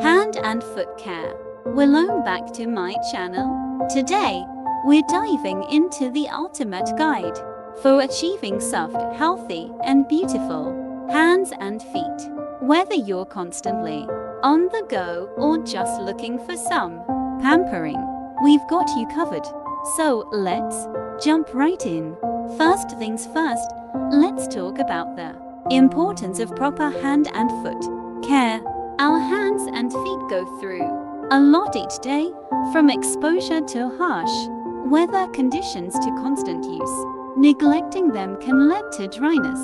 hand and foot care. Welcome back to my channel. Today, we're diving into the ultimate guide for achieving soft, healthy, and beautiful hands and feet. Whether you're constantly on the go or just looking for some pampering, we've got you covered. So let's jump right in. First things first, let's talk about the importance of proper hand and foot care. Our hands and feet go through a lot each day, from exposure to harsh weather conditions to constant use. Neglecting them can lead to dryness,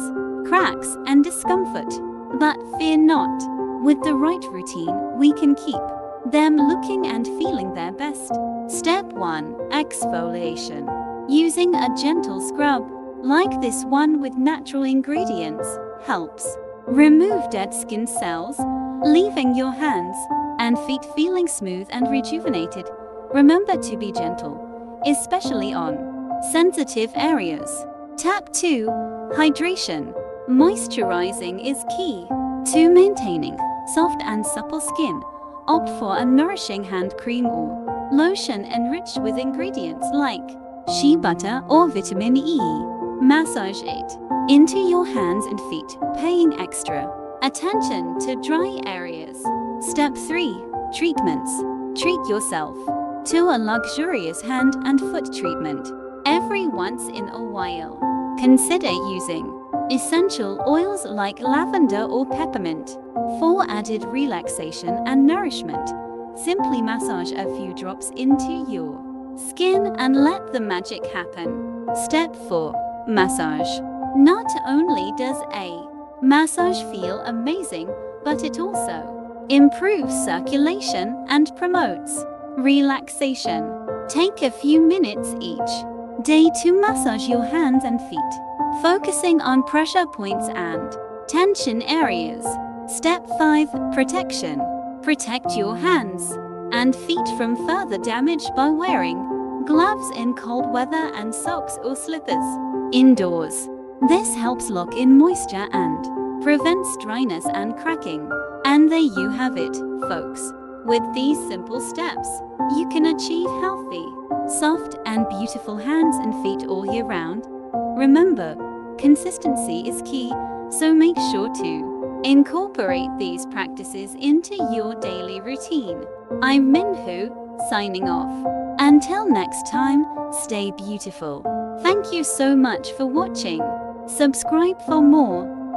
cracks, and discomfort. But fear not. With the right routine, we can keep them looking and feeling their best. Step 1. Exfoliation. Using a gentle scrub, like this one with natural ingredients, helps remove dead skin cells, leaving your hands and feet feeling smooth and rejuvenated. Remember to be gentle, especially on sensitive areas. Step 2. Hydration. Moisturizing is key to maintaining soft and supple skin. Opt for a nourishing hand cream or lotion enriched with ingredients like shea butter or vitamin E. Massage it into your hands and feet, paying extra attention to dry areas. Step 3. Treatments. Treat yourself to a luxurious hand and foot treatment every once in a while. Consider using essential oils like lavender or peppermint for added relaxation and nourishment. Simply massage a few drops into your skin and let the magic happen. Step 4. Massage. Not only does a massage feel amazing, but it also improves circulation and promotes relaxation. Take a few minutes each day to massage your hands and feet, focusing on pressure points and tension areas. Step 5. Protection. Protect your hands and feet from further damage by wearing gloves in cold weather and socks or slippers indoors. This helps lock in moisture and prevents dryness and cracking. And there you have it, folks. With these simple steps, you can achieve healthy, soft, and beautiful hands and feet all year round. Remember, consistency is key, so make sure to incorporate these practices into your daily routine. I'm Minhu, signing off. Until next time, stay beautiful. Thank you so much for watching. Subscribe for more.